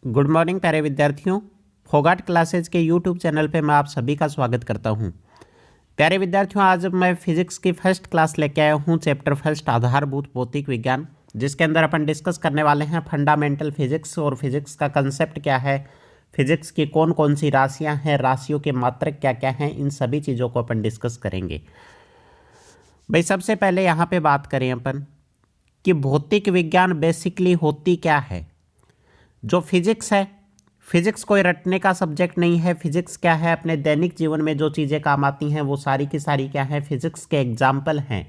Good morning प्यारे विद्यार्थियों। Phogat classes के यूट्यूब चैनल पे मैं आप सभी का स्वागत करता हूं। प्यारे विद्यार्थियों, आज मैं फिजिक्स की फर्स्ट क्लास लेके आया हूं, चैप्टर फर्स्ट आधारभूत भौतिक विज्ञान, जिसके अंदर अपन डिस्कस करने वाले हैं फंडामेंटल फिजिक्स और फिजिक्स का कंसेप्ट क्या है, फिजिक्स की कौन कौन सी राशियाँ हैं, राशियों के मात्रक क्या क्या हैं, इन सभी चीज़ों को अपन डिस्कस करेंगे। भाई सबसे पहले यहाँ पर बात करें अपन कि भौतिक विज्ञान बेसिकली होती क्या है। जो फिजिक्स है, फिजिक्स कोई रटने का सब्जेक्ट नहीं है। फिजिक्स क्या है, अपने दैनिक जीवन में जो चीज़ें काम आती हैं वो सारी की सारी क्या है, फिजिक्स के एग्जाम्पल हैं।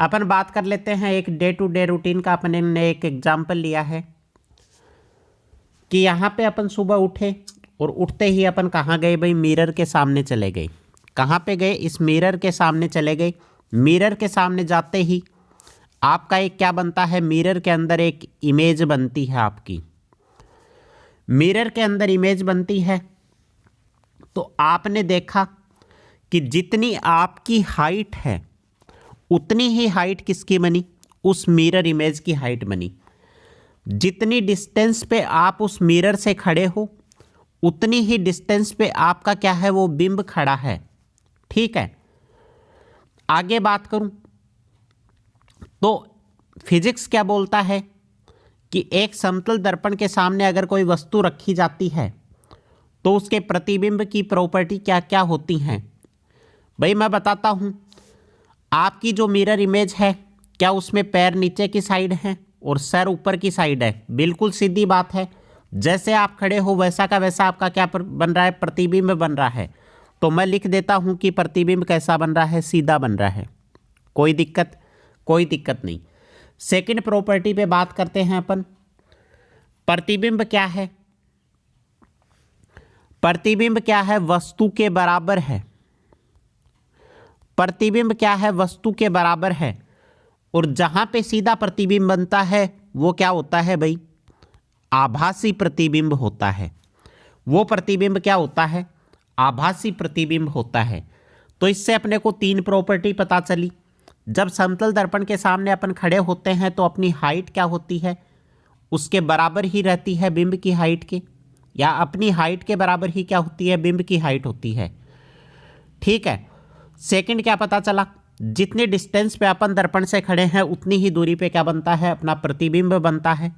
अपन बात कर लेते हैं एक डे टू डे रूटीन का। अपन ने एक एग्जाम्पल लिया है कि यहाँ पे अपन सुबह उठे और उठते ही अपन कहाँ गए भाई, मिरर के सामने चले गए। कहाँ पे गए, इस मिरर के सामने चले गए। मिरर के सामने जाते ही आपका एक क्या बनता है, मिरर के अंदर एक इमेज बनती है। आपकी मिरर के अंदर इमेज बनती है तो आपने देखा कि जितनी आपकी हाइट है उतनी ही हाइट किसकी बनी, उस मिरर इमेज की हाइट बनी। जितनी डिस्टेंस पे आप उस मिरर से खड़े हो उतनी ही डिस्टेंस पे आपका क्या है, वो बिंब खड़ा है। ठीक है, आगे बात करूं तो फिजिक्स क्या बोलता है कि एक समतल दर्पण के सामने अगर कोई वस्तु रखी जाती है तो उसके प्रतिबिंब की प्रॉपर्टी क्या क्या होती हैं। भाई मैं बताता हूं, आपकी जो मिरर इमेज है, क्या उसमें पैर नीचे की साइड है और सर ऊपर की साइड है। बिल्कुल सीधी बात है, जैसे आप खड़े हो वैसा का वैसा आपका क्या बन रहा है, प्रतिबिंब बन रहा है। तो मैं लिख देता हूं कि प्रतिबिंब कैसा बन रहा है, सीधा बन रहा है। कोई दिक्कत नहीं। सेकंड प्रॉपर्टी पे बात करते हैं अपन। प्रतिबिंब क्या है, प्रतिबिंब क्या है, वस्तु के बराबर है। प्रतिबिंब क्या है, वस्तु के बराबर है। और जहां पे सीधा प्रतिबिंब बनता है वो क्या होता है भाई, आभासी प्रतिबिंब होता है। वो प्रतिबिंब क्या होता है, आभासी प्रतिबिंब होता है। तो इससे अपने को तीन प्रॉपर्टी पता चली। जब समतल दर्पण के सामने अपन खड़े होते हैं तो अपनी हाइट क्या होती है, उसके बराबर ही रहती है बिंब की हाइट के, या अपनी हाइट के बराबर ही क्या होती है, बिंब की हाइट होती है। ठीक है, सेकंड क्या पता चला, जितनी डिस्टेंस पे अपन दर्पण से खड़े हैं उतनी ही दूरी पे क्या बनता है, अपना प्रतिबिंब बनता है।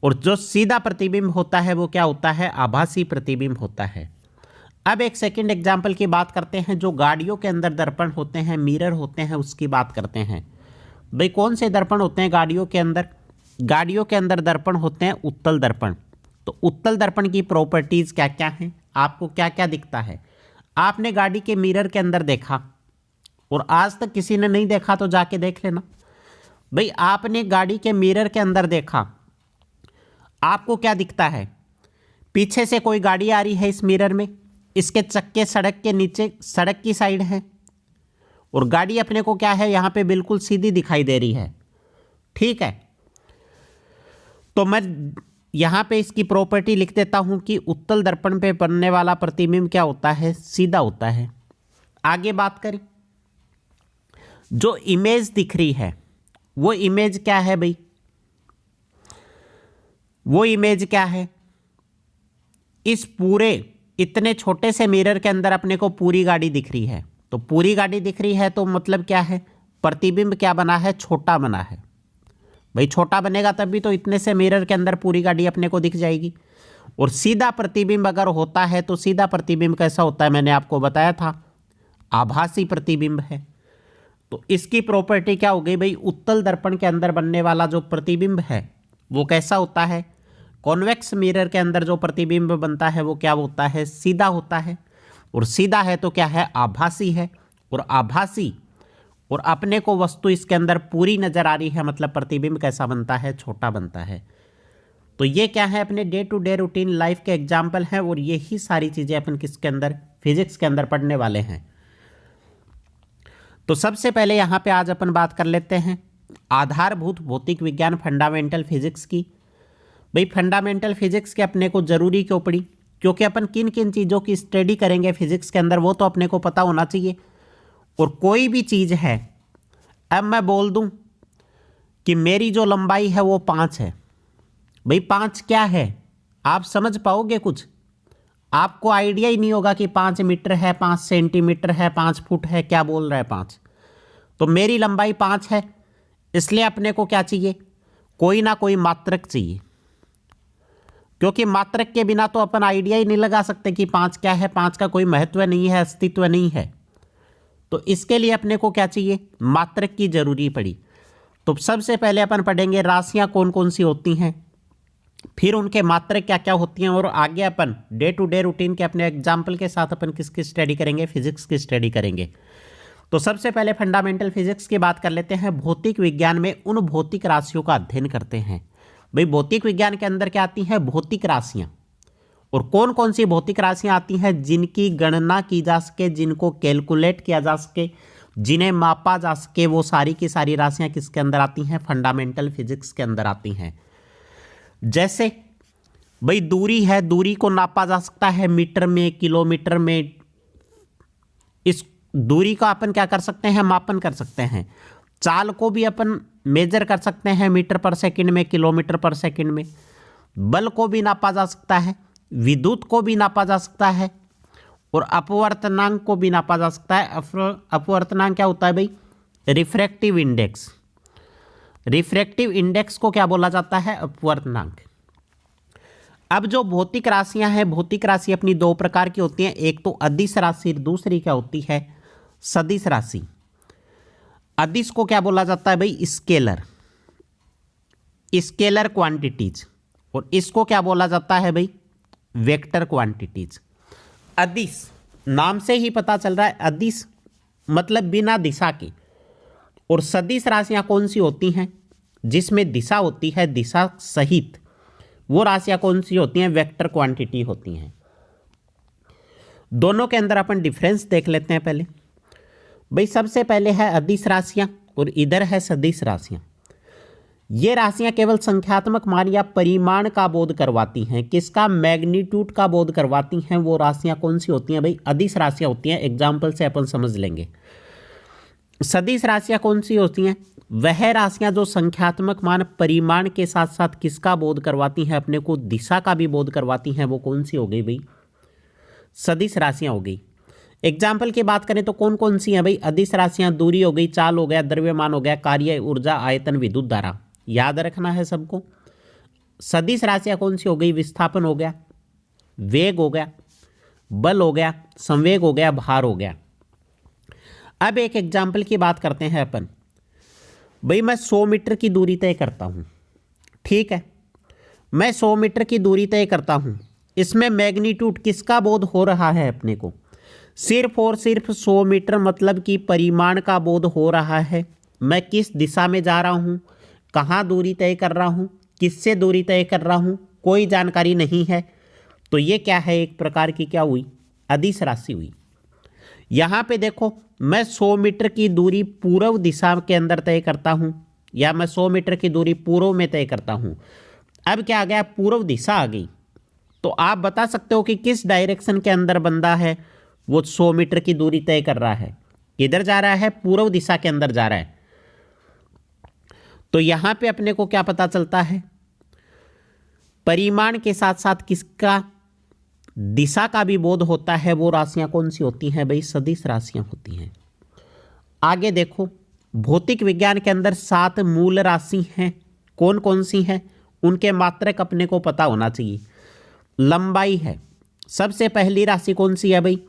और जो सीधा प्रतिबिंब होता है वो क्या होता है, आभासी प्रतिबिंब होता है। अब एक सेकंड एग्जाम्पल की बात करते हैं। जो गाड़ियों के अंदर दर्पण होते हैं, मिरर होते हैं, उसकी बात करते हैं। भाई कौन से दर्पण होते हैं गाड़ियों के अंदर, गाड़ियों के अंदर दर्पण होते हैं उत्तल दर्पण। तो उत्तल दर्पण की प्रॉपर्टीज क्या क्या हैं, आपको क्या क्या दिखता है। आपने गाड़ी के मिरर के अंदर देखा और आज तक किसी ने नहीं देखा तो जाके देख लेना। भाई आपने गाड़ी के मिरर के अंदर देखा, आपको क्या दिखता है, पीछे से कोई गाड़ी आ रही है इस मिरर में, इसके चक्के सड़क के नीचे सड़क की साइड है और गाड़ी अपने को क्या है, यहां पे बिल्कुल सीधी दिखाई दे रही है। ठीक है, तो मैं यहां पे इसकी प्रॉपर्टी लिख देता हूं कि उत्तल दर्पण पे बनने वाला प्रतिबिंब क्या होता है, सीधा होता है। आगे बात करें, जो इमेज दिख रही है वो इमेज क्या है भाई, वो इमेज क्या है, इस पूरे इतने छोटे से मिरर के अंदर अपने को पूरी गाड़ी दिख रही है। तो पूरी गाड़ी दिख रही है तो मतलब क्या है, प्रतिबिंब क्या बना है, छोटा बना है। भाई छोटा बनेगा तभी तो इतने से मिरर के अंदर पूरी गाड़ी अपने को दिख जाएगी। और सीधा प्रतिबिंब अगर होता है तो सीधा प्रतिबिंब कैसा होता है, मैंने आपको बताया था, आभासी प्रतिबिंब है। तो इसकी प्रॉपर्टी क्या हो गई भाई, उत्तल दर्पण के अंदर बनने वाला जो प्रतिबिंब है वो कैसा होता है, कॉन्वेक्स मिरर के अंदर जो प्रतिबिंब बनता है वो क्या होता है, सीधा होता है। और सीधा है तो क्या है, आभासी है। और आभासी और अपने को वस्तु इसके अंदर पूरी नजर आ रही है, मतलब प्रतिबिंब कैसा बनता है, छोटा बनता है। तो ये क्या है, अपने day to day routine life के एग्जाम्पल हैं और यही सारी चीजें अपन किसके अंदर, फिजिक्स के अंदर पढ़ने वाले हैं। तो सबसे पहले यहां पे आज अपन बात कर लेते हैं आधारभूत भौतिक विज्ञान, फंडामेंटल फिजिक्स की। भाई फंडामेंटल फिजिक्स के अपने को जरूरी क्यों पड़ी, क्योंकि अपन किन किन चीज़ों की स्टडी करेंगे फिजिक्स के अंदर वो तो अपने को पता होना चाहिए। और कोई भी चीज़ है, अब मैं बोल दूं कि मेरी जो लंबाई है वो 5 है, भाई 5 क्या है, आप समझ पाओगे कुछ? आपको आइडिया ही नहीं होगा कि 5 मीटर है, 5 सेंटीमीटर है, 5 फुट है, क्या बोल रहा है 5। तो मेरी लंबाई 5 है, इसलिए अपने को क्या चाहिए, कोई ना कोई मात्रक चाहिए, क्योंकि मात्रक के बिना तो अपन आइडिया ही नहीं लगा सकते कि 5 क्या है, 5 का कोई महत्व नहीं है, अस्तित्व नहीं है। तो इसके लिए अपने को क्या चाहिए, मात्रक की जरूरी पड़ी। तो सबसे पहले अपन पढ़ेंगे राशियां कौन कौन सी होती हैं, फिर उनके मात्रक क्या क्या होती हैं, और आगे अपन डे टू डे रूटीन के अपने एग्जाम्पल के साथ अपन किसकी स्टडी करेंगे, फिजिक्स की स्टडी करेंगे। तो सबसे पहले फंडामेंटल फिजिक्स की बात कर लेते हैं। भौतिक विज्ञान में उन भौतिक राशियों का अध्ययन करते हैं। भाई भौतिक विज्ञान के अंदर क्या आती हैं, भौतिक राशियां। और कौन कौन सी भौतिक राशियां आती हैं, जिनकी गणना की जा सके, जिनको कैलकुलेट किया जा सके, जिन्हें मापा जा सके, वो सारी की सारी राशियां किसके अंदर आती हैं, फंडामेंटल फिजिक्स के अंदर आती हैं। जैसे भाई दूरी है, दूरी को नापा जा सकता है मीटर में, किलोमीटर में। इस दूरी का अपन क्या कर सकते हैं, मापन कर सकते हैं। चाल को भी अपन मेजर कर सकते हैं मीटर पर सेकंड में, किलोमीटर पर सेकंड में। बल को भी नापा जा सकता है, विद्युत को भी नापा जा सकता है, और अपवर्तनांक को भी नापा जा सकता है। अपवर्तनांक क्या होता है भाई, रिफ्रैक्टिव इंडेक्स। रिफ्रैक्टिव इंडेक्स को क्या बोला जाता है, अपवर्तनांक। अब जो भौतिक राशियां हैं, भौतिक राशि अपनी दो प्रकार की होती हैं, एक तो अदिश राशि, दूसरी क्या होती है, सदिश राशि। अदिश को क्या बोला जाता है भाई, स्केलर, स्केलर क्वांटिटीज, और इसको क्या बोला जाता है भाई, वेक्टर क्वांटिटीज। अदिश नाम से ही पता चल रहा है, अदिश मतलब बिना दिशा के। और सदिश राशियां कौन सी होती हैं, जिसमें दिशा होती है, दिशा सहित। वो राशियां कौन सी होती हैं, वेक्टर क्वांटिटी होती हैं। दोनों के अंदर अपन डिफरेंस देख लेते हैं पहले। भाई सबसे पहले है अदिश राशियां और इधर है सदिश राशियां। ये राशियां केवल संख्यात्मक मान या परिमाण का बोध करवाती हैं। किसका, मैग्नीट्यूड का बोध करवाती हैं। वो राशियां कौन सी होती हैं भाई, अदिश राशियां होती हैं। एग्जाम्पल से अपन समझ लेंगे। सदिश राशियां कौन सी होती हैं, वह राशियां जो संख्यात्मक मान परिमाण के साथ साथ किसका बोध करवाती हैं, अपने को दिशा का भी बोध करवाती हैं। वो कौन सी हो गई भाई, सदिश राशियां हो गई। एग्जाम्पल की बात करें तो कौन कौन सी हैं भाई, अदिश राशियां दूरी हो गई, चाल हो गया, द्रव्यमान हो गया, कार्य, ऊर्जा, आयतन, विद्युत धारा। याद रखना है सबको। सदिश राशियां कौन सी हो गई, विस्थापन हो गया, वेग हो गया, बल हो गया, संवेग हो गया, भार हो गया। अब एक एग्जाम्पल की बात करते हैं अपन। भाई मैं 100 मीटर की दूरी तय करता हूं, ठीक है। मैं 100 मीटर की दूरी तय करता हूं, इसमें मैग्नीट्यूड किसका बोध हो रहा है अपने को, सिर्फ और सिर्फ 100 मीटर मतलब कि परिमाण का बोध हो रहा है। मैं किस दिशा में जा रहा हूं, कहाँ दूरी तय कर रहा हूं, किससे दूरी तय कर रहा हूं, कोई जानकारी नहीं है। तो ये क्या है, एक प्रकार की क्या हुई, अदिश राशि हुई। यहां पे देखो, मैं 100 मीटर की दूरी पूर्व दिशा के अंदर तय करता हूं, या मैं 100 मीटर की दूरी पूर्व में तय करता हूं। अब क्या आ गया, पूर्व दिशा आ गई। तो आप बता सकते हो कि किस डायरेक्शन के अंदर बंदा है, वो 100 मीटर की दूरी तय कर रहा है, किधर जा रहा है, पूर्व दिशा के अंदर जा रहा है। तो यहां पे अपने को क्या पता चलता है, परिमाण के साथ साथ किसका, दिशा का भी बोध होता है। वो राशियां कौन सी होती हैं भाई, सदिश राशियां होती हैं। आगे देखो, भौतिक विज्ञान के अंदर 7 मूल राशि हैं। कौन कौन सी हैं, उनके मात्रक अपने को पता होना चाहिए। लंबाई है, सबसे पहली राशि कौन सी है भाई,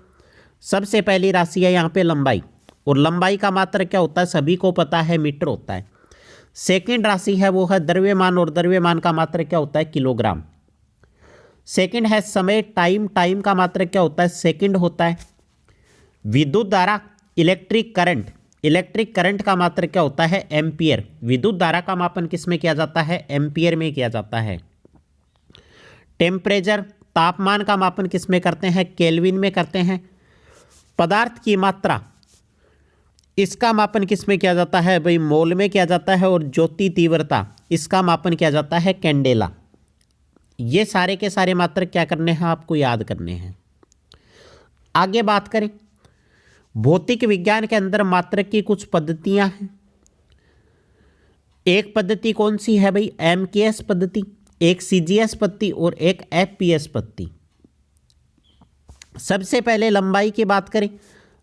सबसे पहली राशि है यहाँ पे लंबाई। और लंबाई का मात्रक क्या होता है, सभी को पता है, मीटर होता है। सेकंड राशि है वो है द्रव्यमान, और द्रव्यमान का मात्रक क्या होता है, किलोग्राम। सेकंड है समय, टाइम, टाइम का मात्रक क्या होता है, सेकंड होता है। विद्युत धारा, इलेक्ट्रिक करंट, इलेक्ट्रिक करंट का मात्रक क्या होता है, एम्पियर। विद्युत धारा का मापन किस में किया जाता है, एम्पियर में किया जाता है। टेम्परेचर, तापमान का मापन किस में करते हैं, केल्विन में करते हैं। पदार्थ की मात्रा, इसका मापन किस में किया जाता है भाई, मोल में किया जाता है। और ज्योति तीव्रता, इसका मापन किया जाता है कैंडेला। ये सारे के सारे मात्रक क्या करने हैं, आपको याद करने हैं। आगे बात करें, भौतिक विज्ञान के अंदर मात्रक की कुछ पद्धतियां हैं। एक पद्धति कौन सी है भाई, एमकेएस पद्धति। एक सीजीएस पत्ती और एक एफपीएस पत्ती। सबसे पहले लंबाई की बात करें,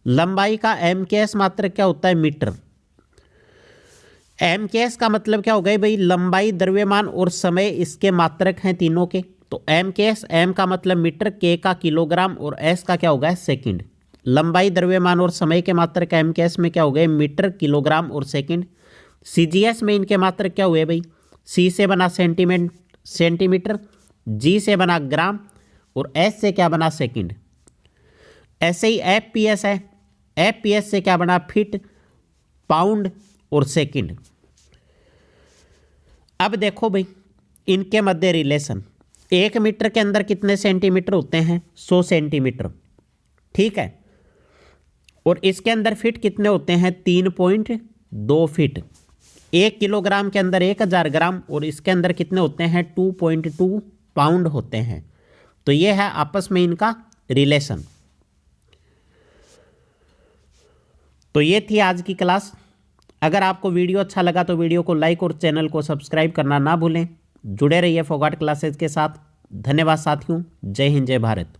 लंबाई का एमकेएस मात्रक क्या होता है? मीटर। एमकेएस का मतलब क्या हो गया भाई? लंबाई, द्रव्यमान और समय इसके मात्रक हैं तीनों के। तो एमकेएस, एम का मतलब मीटर, के का किलोग्राम और एस का क्या होगा? सेकंड। लंबाई, द्रव्यमान और समय के मात्रक एमकेएस में क्या हो गए? मीटर, किलोग्राम और सेकंड। सीजीएस में इनके मात्रक क्या हुए भाई? सी से बना सेंटीमीटर, जी से बना ग्राम और एस से क्या बना? सेकंड। ऐसे ही एफपीएस है, एफपीएस से क्या बना? फीट, पाउंड और सेकंड। अब देखो भाई इनके मध्य रिलेशन, 1 मीटर के अंदर कितने सेंटीमीटर होते हैं? 100 सेंटीमीटर, ठीक है। और इसके अंदर फीट कितने होते हैं? 3.2 फीट। 1 किलोग्राम के अंदर 1000 ग्राम और इसके अंदर कितने होते हैं? 2.2 पाउंड होते हैं। तो ये है आपस में इनका रिलेशन। तो ये थी आज की क्लास। अगर आपको वीडियो अच्छा लगा तो वीडियो को लाइक और चैनल को सब्सक्राइब करना ना भूलें। जुड़े रहिए फोगाट क्लासेज के साथ। धन्यवाद साथियों। जय हिंद, जय भारत।